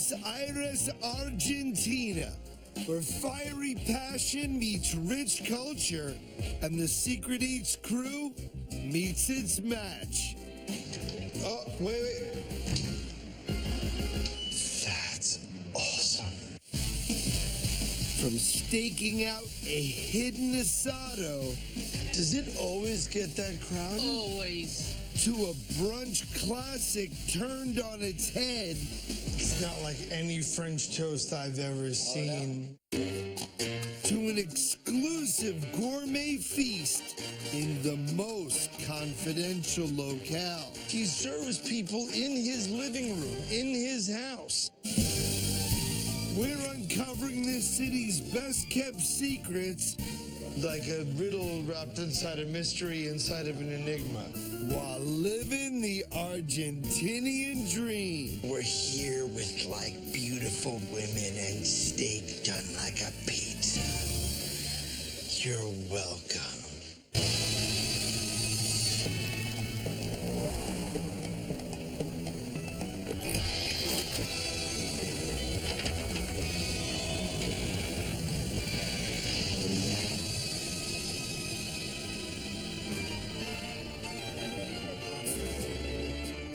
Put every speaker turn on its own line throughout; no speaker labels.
Buenos Aires, Argentina, where fiery passion meets rich culture and the Secret Eats crew meets its match.
Oh, wait. That's awesome.
From staking out a hidden asado.
Does it always get that crowded?
Always.
To a brunch classic turned on its head.
It's not like any French toast I've ever seen.
To an exclusive gourmet feast in the most confidential locale.
He serves people in his living room, in his house.
We're uncovering this city's best kept secrets.
Like a riddle wrapped inside a mystery inside of an enigma.
While living the Argentinian dream.
We're here with like beautiful women and steak done like a pizza. You're welcome.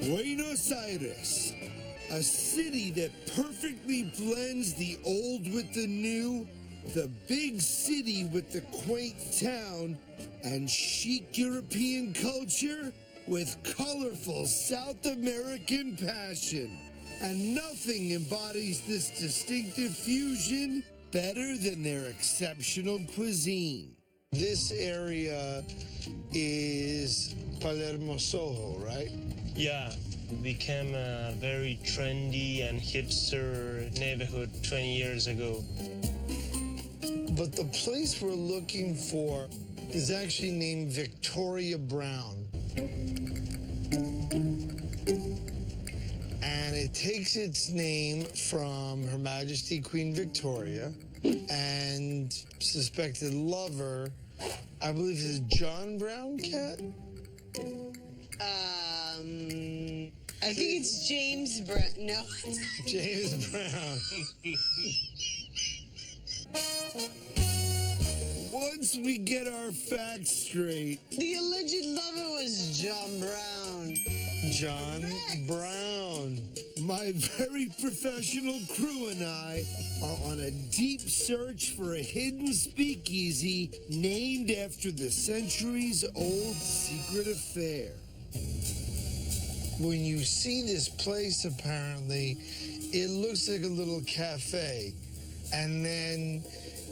Buenos Aires, a city that perfectly blends the old with the new, the big city with the quaint town, and chic European culture with colorful South American passion. And nothing embodies this distinctive fusion better than their exceptional cuisine.
This area is Palermo Soho, right?
Yeah, it became a very trendy and hipster neighborhood 20 years ago.
But the place we're looking for is actually named Victoria Brown. And it takes its name from Her Majesty Queen Victoria and suspected lover, I believe is John Brown Cat?
I think it's James Brown. No.
James Brown.
Once we get our facts straight,
The alleged lover was John Brown.
John Brown.
my very professional crew and I are on a deep search for a hidden speakeasy named after the centuries-old secret affair.
When you see this place, apparently, it looks like a little cafe. And then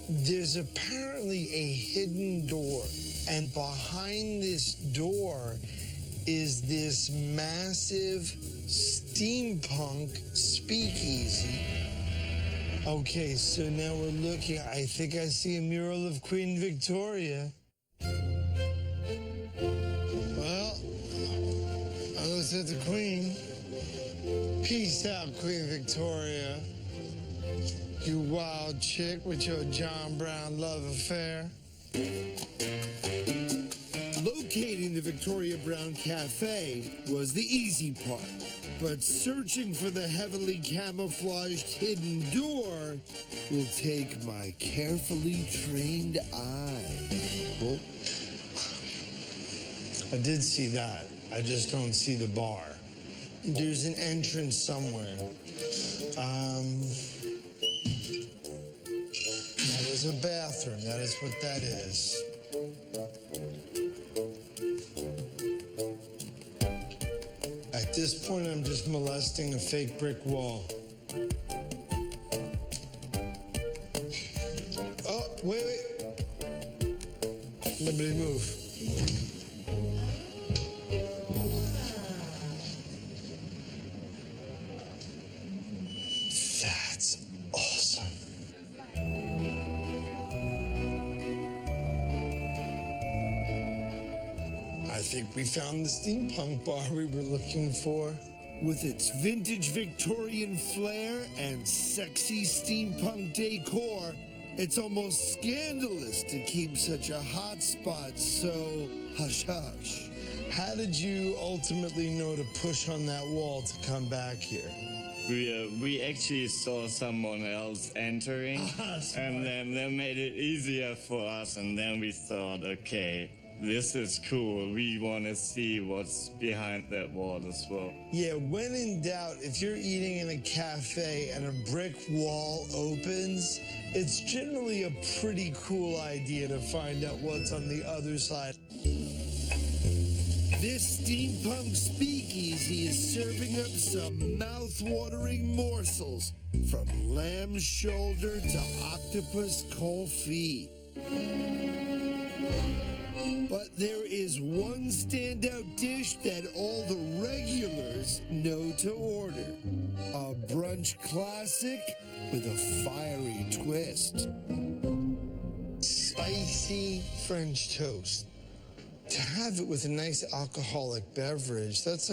there's apparently a hidden door. And behind this door is this massive steampunk speakeasy. Okay, so now we're looking. I think I see a mural of Queen Victoria. Well, I looked at the Queen. Peace out, Queen Victoria. You wild chick with your John Brown love affair.
Locating the Victoria Brown Cafe was the easy part, but searching for the heavily camouflaged hidden door will take my carefully trained eye.
Well, I did see that. I just don't see the bar. There's an entrance somewhere. That is a bathroom. That is what that is. At this point, I'm just molesting a fake brick wall. Oh, wait. Nobody move. That's awesome. I think we found the steampunk bar we were looking for.
With its vintage Victorian flair and sexy steampunk decor, it's almost scandalous to keep such a hot spot so hush-hush.
How did you ultimately know to push on that wall to come back here?
We actually saw someone else entering, and then they made it easier for us, and then we thought, okay, this is cool. We want to see what's behind that wall as well.
Yeah, when in doubt, if you're eating in a cafe and a brick wall opens, it's generally a pretty cool idea to find out what's on the other side.
This steampunk speakeasy is serving up some mouth-watering morsels, from lamb shoulder to octopus confit. But there is one standout dish that all the regulars know to order. A brunch classic with a fiery twist.
Spicy French toast. To have it with a nice alcoholic beverage, that's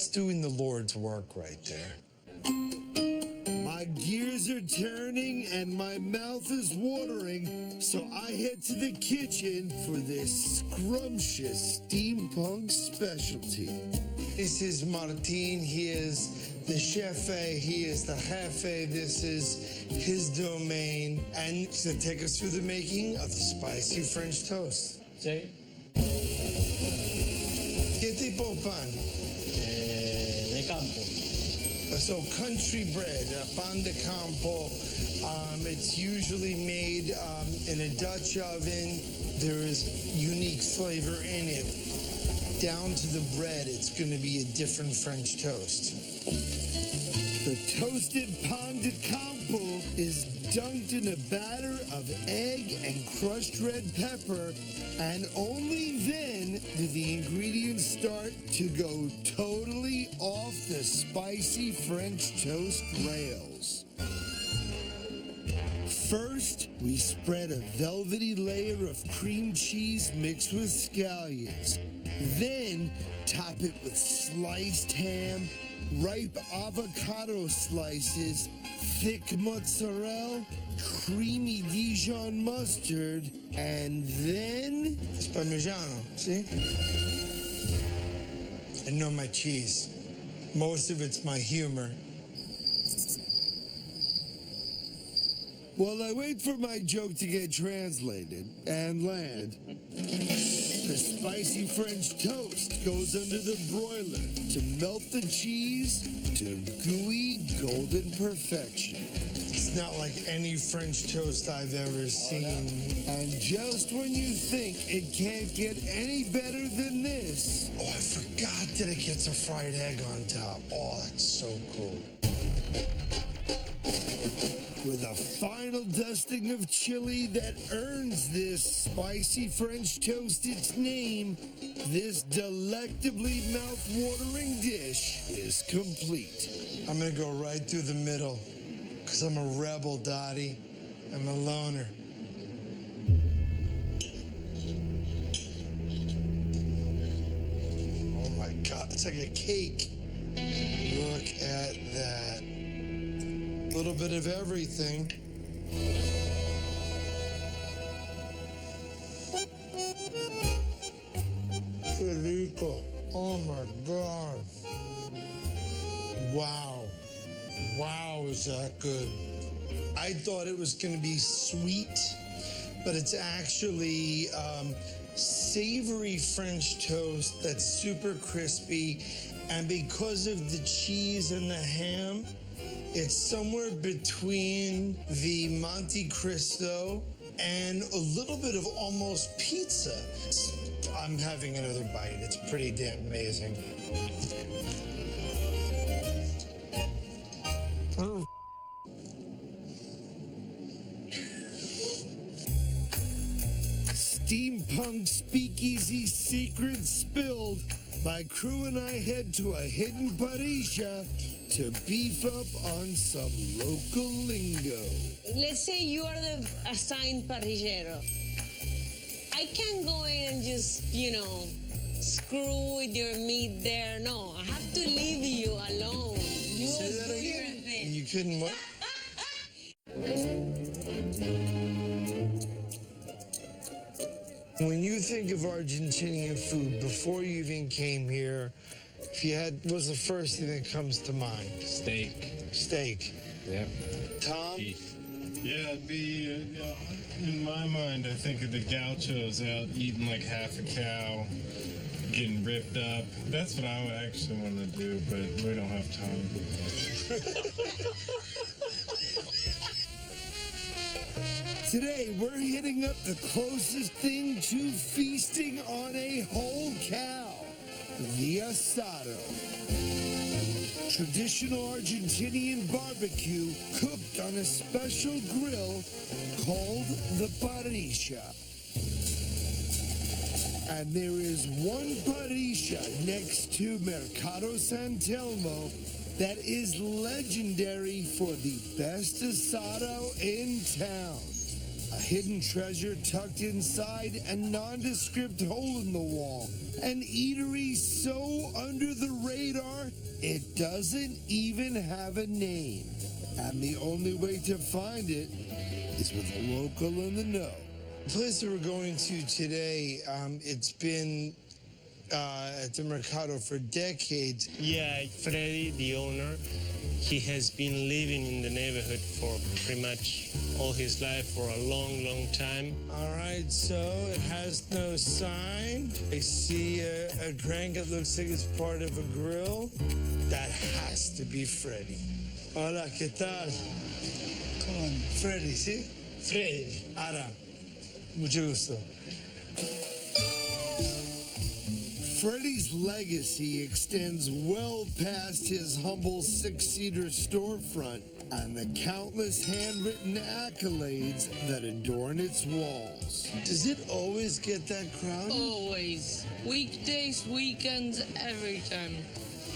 doing the Lord's work right there.
My gears are turning and my mouth is watering, so I head to the kitchen for this scrumptious steampunk specialty.
This is Martin. He is the chef. He is the jefe. This is his domain. And he's going to take us through the making of the spicy French toast.
Sí.
¿Qué tipo de pan?
De campo.
So country bread, pan de campo. It's usually made in a Dutch oven. There is unique flavor in it. Down to the bread, it's going to be a different French toast.
The toasted pan de campo is dunked in a batter of egg and crushed red pepper, and only then do the ingredients start to go totally off the spicy French toast rails. First, we spread a velvety layer of cream cheese mixed with scallions. Then, top it with sliced ham, ripe avocado slices, thick mozzarella, creamy Dijon mustard, and then...
It's Parmigiano, see? I know my cheese. Most of it's my humor.
While I wait for my joke to get translated and land, the spicy French toast goes under the broiler to melt the cheese to gooey golden perfection.
It's not like any French toast I've ever seen.
And just when you think it can't get any better than this...
Oh, I forgot that it gets a fried egg on top. Oh, that's so cool.
With a final dusting of chili that earns this spicy French toast its name, this delectably mouth-watering dish is complete.
I'm gonna go right through the middle, because I'm a rebel, Dottie. I'm a loner. Oh my God, it's like a cake. Look at that. A little bit of everything. Federico. Oh my God. Wow. Wow, is that good. I thought it was going to be sweet, but it's actually savory French toast that's super crispy. And because of the cheese and the ham, it's somewhere between the Monte Cristo and a little bit of almost pizza. I'm having another bite. It's pretty damn amazing. Oh.
Steampunk speakeasy secrets spilled. My crew and I head to a hidden parisha to beef up on some local lingo.
Let's say you are the assigned parrillero. I can't go in and just, screw with your meat there. No, I have to leave you alone. You
Say that
do your
again?
thing.
You couldn't what? When you think of Argentinian food, before you even came here, If you had, what's the first thing that comes to mind?
Steak.
Steak.
Yep.
Tom?
Yeah, it'd be, in my mind, I think of the gauchos out eating like half a cow, getting ripped up. That's what I would actually want to do, but we don't have time.
Today, we're hitting up the closest thing to feasting on a whole cow, the asado. Traditional Argentinian barbecue cooked on a special grill called the parrilla. And there is one parrilla next to Mercado San Telmo that is legendary for the best asado in town. A hidden treasure tucked inside a nondescript hole in the wall. An eatery so under the radar, it doesn't even have a name. And the only way to find it is with a local in the know.
The place that we're going to today, it's been at the Mercado for decades.
Yeah, Freddy, the owner, he has been living in the neighborhood for pretty much all his life for a long, long time.
All right, so it has no sign. I see a crank that looks like it's part of a grill. That has to be Freddy. Hola, ¿qué tal? Come on, Freddy, ¿sí? Freddy. Ara. Mucho gusto.
Freddy's legacy extends well past his humble six-seater storefront and the countless handwritten accolades that adorn its walls.
Does it always get that crowded?
Always. Weekdays, weekends, every time.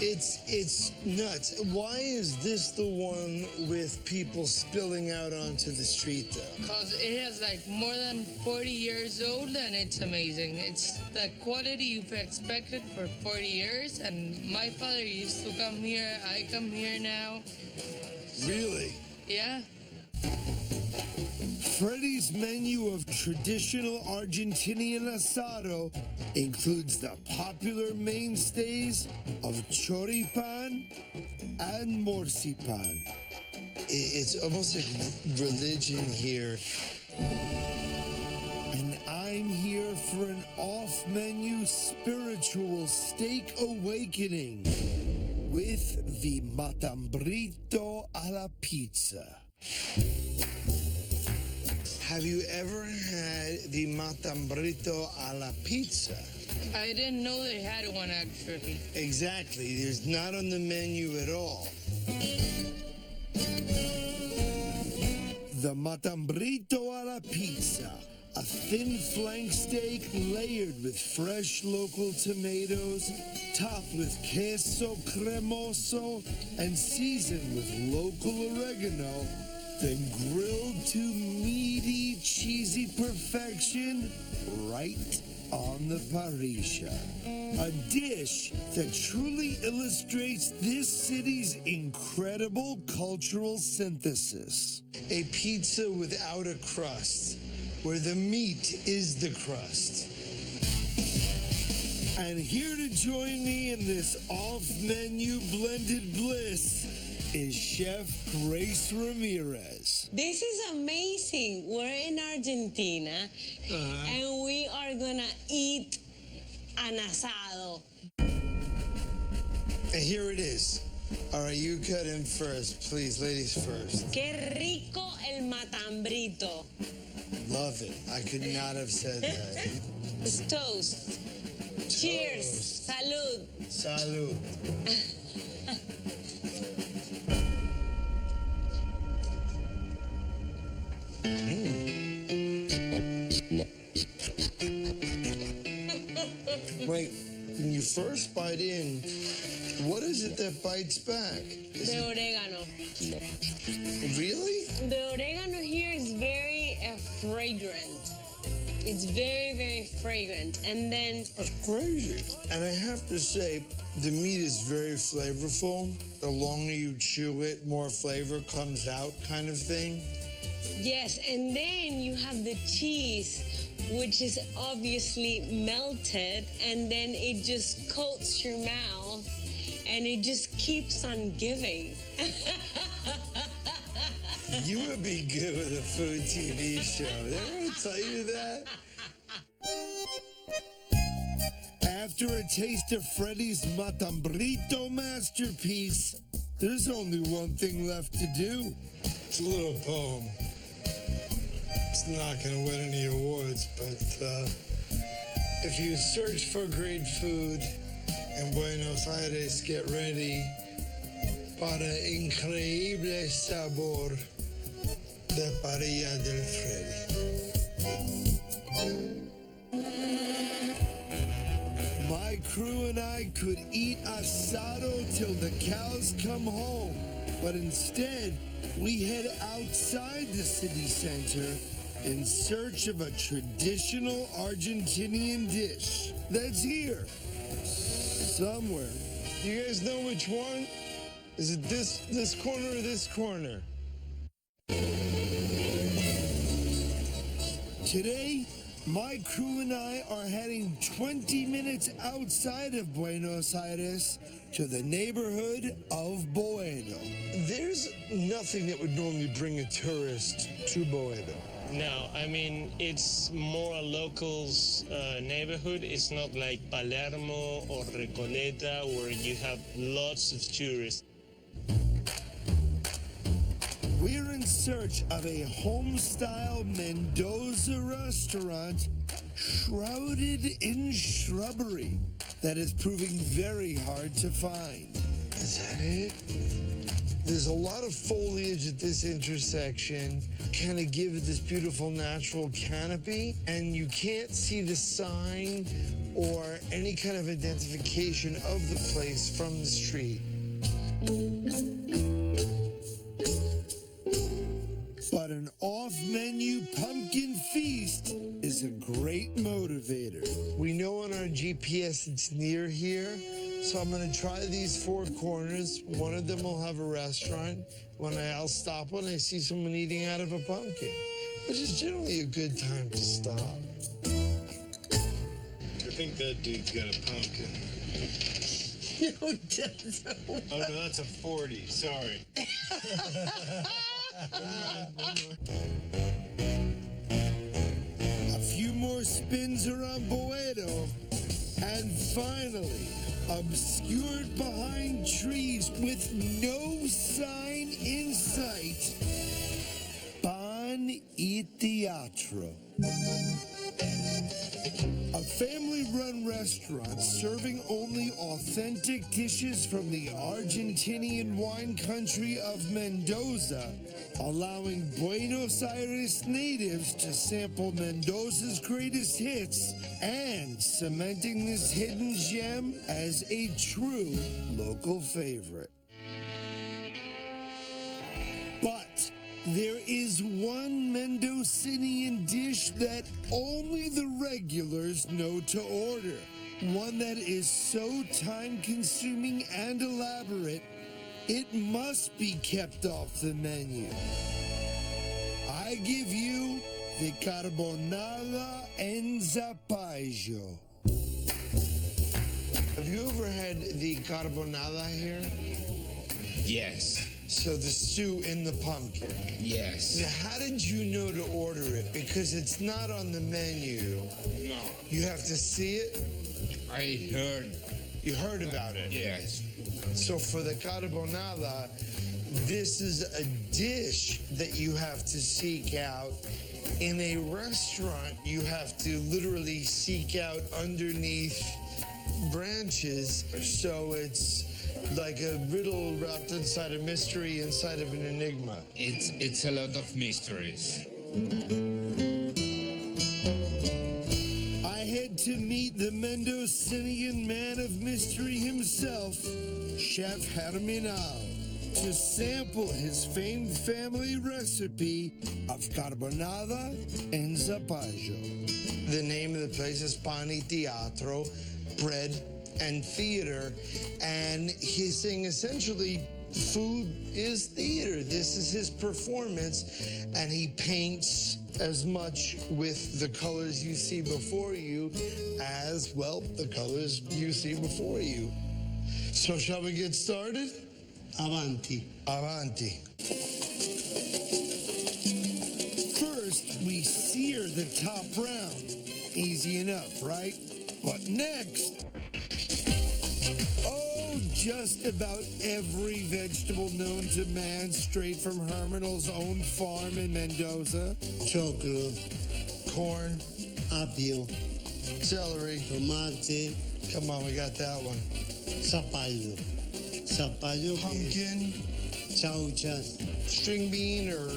It's nuts. Why is this the one with people spilling out onto the street, though?
Because it has like more than 40 years old and it's amazing. It's the quality you've expected for 40 years. And my father used to come here. I come here now.
Really?
Yeah.
Freddy's menu of traditional Argentinian asado includes the popular mainstays of choripan and morcipan.
It's almost like religion here.
And I'm here for an off-menu spiritual steak awakening with the matambrito a la pizza.
Have you ever had the matambrito a la pizza?
I didn't know they had one actually.
Exactly. There's not on the menu at all.
The matambrito a la pizza, a thin flank steak layered with fresh local tomatoes, topped with queso cremoso, and seasoned with local oregano, then grilled to meaty, cheesy perfection right on the parrilla. A dish that truly illustrates this city's incredible cultural synthesis.
A pizza without a crust, where the meat is the crust.
And here to join me in this off-menu blended bliss is Chef Grace Ramirez.
This is amazing. We're in Argentina and we are gonna eat an asado.
And here it is. All right, you cut in first, please, ladies first.
Qué rico el matambrito.
Love it. I could not have said that.
It's toast. Cheers. Salud.
Salud. Wait, when you first bite in, what is it that bites back?
The oregano.
Really?
The oregano here is very fragrant. It's very, very fragrant. And then
That's crazy. And I have to say, the meat is very flavorful. The longer you chew it, more flavor comes out, kind of thing.
yes, and then you have the cheese, which is obviously melted, and then it just coats your mouth and it just keeps on giving.
You would be good with a food TV show. Did anyone tell you that?
After a taste of Freddy's Matambrito masterpiece, there's only one thing left to do.
It's a little poem. It's not going to win any awards, but if you search for great food in Buenos Aires, get ready para increíble sabor de parrilla del Freddy.
My crew and I could eat asado till the cows come home, but instead we head outside the city center in search of a traditional Argentinian dish that's here somewhere.
Do you guys know which one? Is it this corner or this corner?
Today, my crew and I are heading 20 minutes outside of Buenos Aires to the neighborhood of Bueno.
There's nothing that would normally bring a tourist to Bueno.
No, I mean, it's more a locals neighborhood. It's not like Palermo or Recoleta where you have lots of tourists.
We're in search of a home-style Mendoza restaurant shrouded in shrubbery that is proving very hard to find.
Is that it? There's a lot of foliage at this intersection, kind of give it this beautiful natural canopy, and you can't see the sign or any kind of identification of the place from the street.
But an off-menu pumpkin feast is a great motivator.
We know on our GPS it's near here, so I'm going to try these four corners. One of them will have a restaurant. I'll stop when I see someone eating out of a pumpkin, which is generally a good time to stop.
I think that dude's got a pumpkin.
No, he doesn't.
Oh, no, that's a 40. Sorry.
A few more spins around Bueno, and finally, obscured behind trees with no sign in sight, Pan y Teatro. A family-run restaurant serving only authentic dishes from the Argentinian wine country of Mendoza, allowing Buenos Aires natives to sample Mendoza's greatest hits and cementing this hidden gem as a true local favorite. But there is one Mendocinian dish that only the regulars know to order. One that is so time-consuming and elaborate, it must be kept off the menu. I give you the carbonara en zapallo.
Have you ever had the carbonara here?
Yes.
So the stew in the pumpkin.
Yes.
Now, how did you know to order it? Because it's not on the menu.
No.
You have to see it?
I heard.
You heard about it?
Yes.
So for the carbonara, this is a dish that you have to seek out. In a restaurant, you have to literally seek out underneath branches. So it's like a riddle wrapped inside a mystery, inside of an enigma.
It's a lot of mysteries.
I head to meet the Mendocinian man of mystery himself, Chef Germinal, to sample his famed family recipe of carbonara en zapallo.
The name of the place is Pan y Teatro, bread and theater, and he's saying essentially food is theater. This is his performance, and he paints as much with the colors you see before you as, well, the colors you see before you. So shall we get started?
Avanti.
Avanti.
First, we sear the top brown. Easy enough, right? But next, just about every vegetable known to man straight from Hermanel's own farm in Mendoza.
Choclo,
Corn,
apio,
celery.
tomate,
Come on, we got that one.
zapallo. Zapallo,
Pumpkin,
chauchas,
string bean or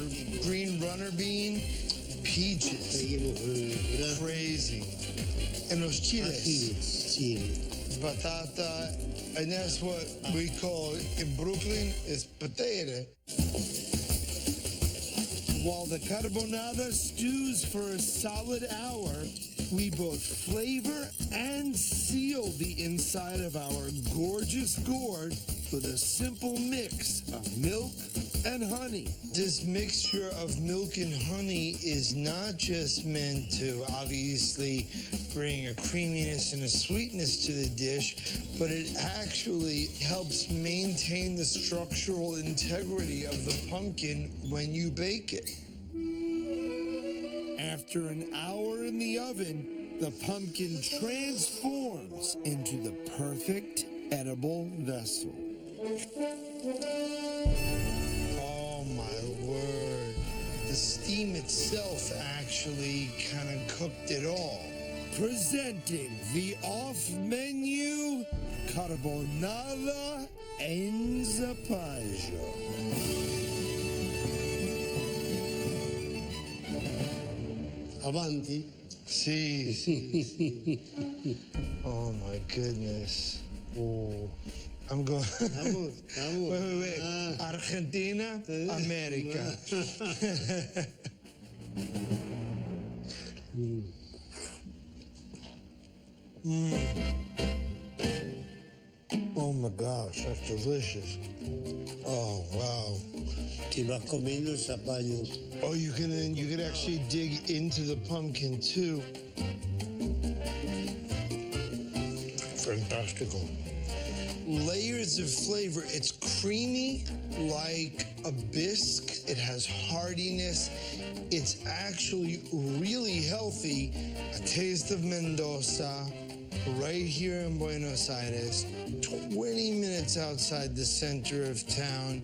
green runner bean, peaches.
seguimos con el verdura,
Crazy. And those chiles.
ajíes, chile.
Batata. And that's what we call in Brooklyn is potato.
While the carbonara stews for a solid hour, we both flavor and seal the inside of our gorgeous gourd with a simple mix of milk and honey.
This mixture of milk and honey is not just meant to obviously bring a creaminess and a sweetness to the dish, but it actually helps maintain the structural integrity of the pumpkin when you bake it.
After an hour in the oven, the pumpkin transforms into the perfect edible vessel.
Oh my word. The steam itself actually kind of cooked it all.
Presenting the off-menu carbonara en zapallo.
Avanti.
See. Oh my goodness. Oh. I'm going.
Vamos, vamos.
Wait. Argentina, America. Oh my gosh, that's delicious. Oh wow.
Si vas comiendo el zapallo.
Oh, you can actually dig into the pumpkin too. Fantastical. Layers of flavor. It's creamy like a bisque. It has hardiness. It's actually really healthy. A taste of Mendoza, right here in Buenos Aires, 20 minutes outside the center of town.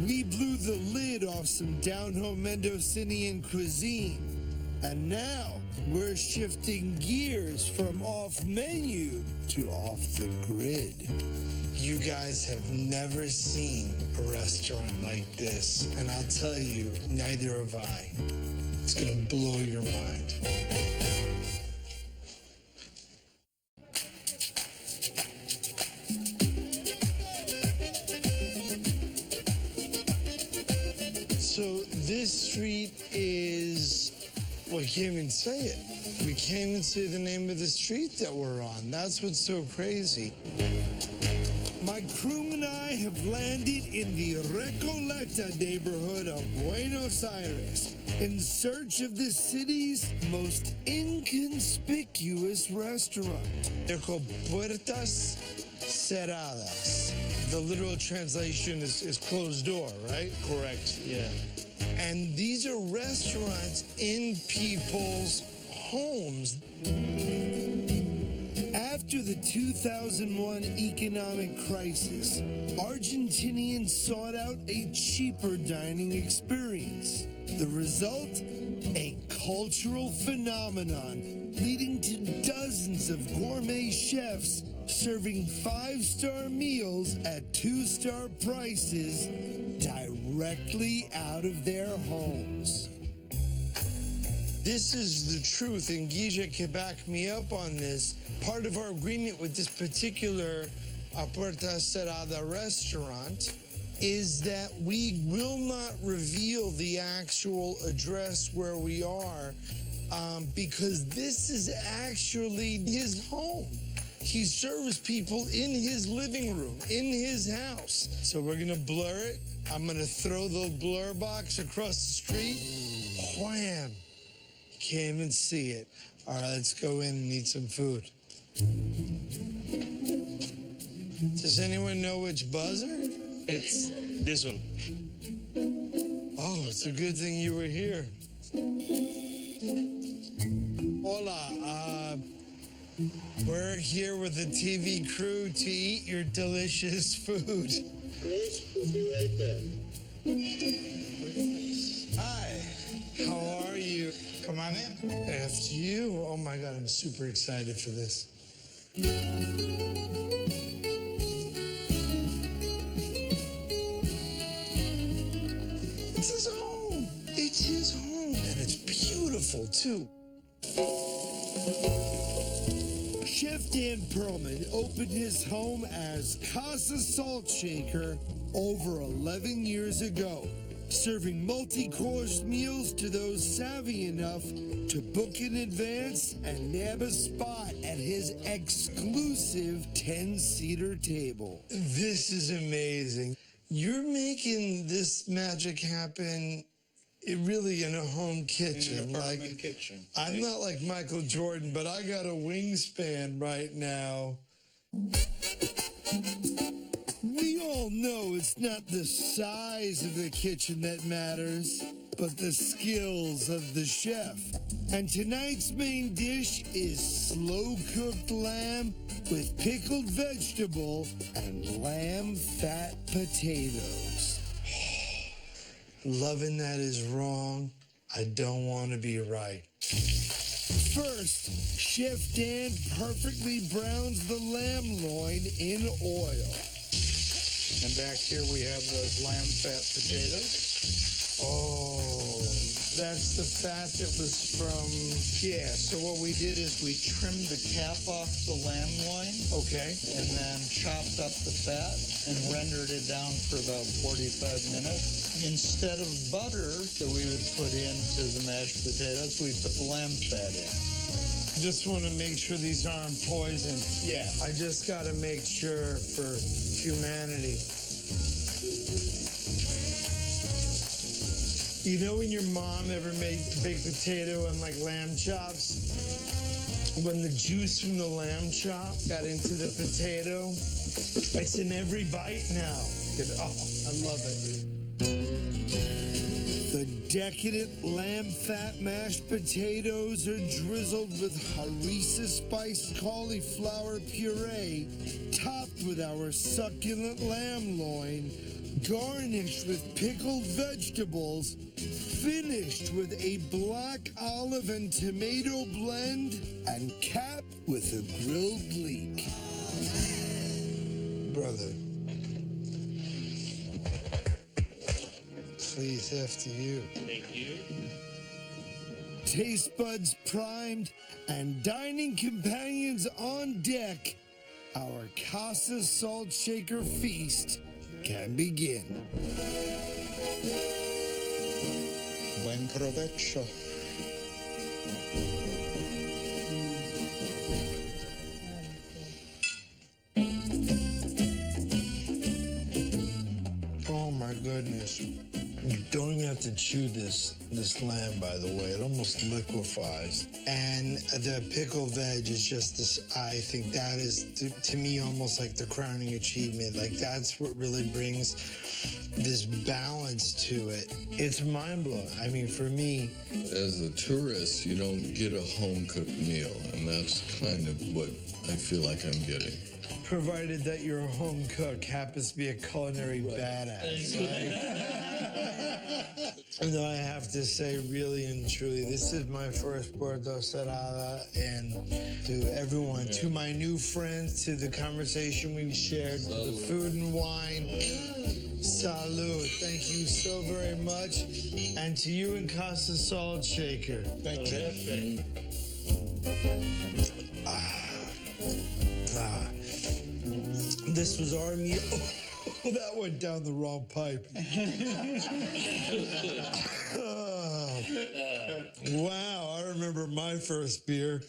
We blew the lid off some down-home Mendocinian cuisine. And now we're shifting gears from off-menu to off the grid.
You guys have never seen a restaurant like this, and I'll tell you, neither have I. It's gonna blow your mind. So this street is, well, I can't even say it. We can't even say the name of the street that we're on. That's what's so crazy.
My crew and I have landed in the Recoleta neighborhood of Buenos Aires in search of the city's most inconspicuous restaurant.
They're called Puertas Cerradas. The literal translation is closed door, right?
Correct, yeah.
And these are restaurants in people's homes.
After the 2001 economic crisis, Argentinians sought out a cheaper dining experience. The result? A cultural phenomenon leading to dozens of gourmet chefs serving 5-star meals at 2-star prices directly out of their homes.
This is the truth, and Gija can back me up on this. Part of our agreement with this particular Puerta Cerrada restaurant is that we will not reveal the actual address where we are because this is actually his home. He serves people in his living room, in his house. So we're gonna blur it. I'm gonna throw the blur box across the street. Wham! Can't even see it. All right, let's go in and eat some food. Does anyone know which buzzer?
It's this one.
Oh, it's a good thing you were here. Hola, we're here with the TV crew to eat your delicious food. Hi, how are you? Come on in. After you. Oh my God, I'm super excited for this. It's his home. It's his home. And it's beautiful, too.
Chef Dan Perlman opened his home as Casa Salt Shaker over 11 years ago, serving multi-course meals to those savvy enough to book in advance and nab a spot at his exclusive 10-seater table.
This is amazing. You're making this magic happen really in a home kitchen.
In an apartment kitchen.
I'm not like Michael Jordan, but I got a wingspan right now.
We all know it's not the size of the kitchen that matters, but the skills of the chef. And tonight's main dish is slow-cooked lamb with pickled vegetable and lamb fat potatoes.
Loving that is wrong. I don't want to be right.
First, Chef Dan perfectly browns the lamb loin in oil.
And back here we have those lamb fat potatoes.
Oh, that's the fat that was from...
Yeah, so what we did is we trimmed the cap off the lamb loin.
Okay.
And then chopped up the fat and rendered it down for about 45 minutes. Instead of butter that we would put into the mashed potatoes, we put the lamb fat in.
Just want to make sure these aren't poison.
Yeah.
I just got to make sure for humanity. You know when your mom ever made baked potato and like lamb chops? When the juice from the lamb chop got into the potato, it's in every bite now. Oh, I love it.
The decadent lamb fat mashed potatoes are drizzled with harissa spiced cauliflower puree, topped with our succulent lamb loin, garnished with pickled vegetables, finished with a black olive and tomato blend, and capped with a grilled leek.
Brother. Please, after you.
Thank you.
Taste buds primed and dining companions on deck, our Casa Salt Shaker feast can begin.
Buen provecho.
Oh my goodness. You don't even have to chew this lamb, by the way. It almost liquefies. And the pickled veg is just this, I think that is, to me, almost like the crowning achievement. Like, that's what really brings this balance to it. It's mind-blowing. I mean, for me...
As a tourist, you don't get a home-cooked meal, and that's kind of what I feel like I'm getting.
Provided that your home cook happens to be a culinary badass. And I have to say, really and truly, this is my first Puerto Cerrada, and to everyone, to my new friends, to the conversation we shared, the food and wine, salud. Thank you so very much. And to you and Casa Salt Shaker.
Thank you.
This was our meal. Oh, that went down the wrong pipe. Wow, I remember my first beer.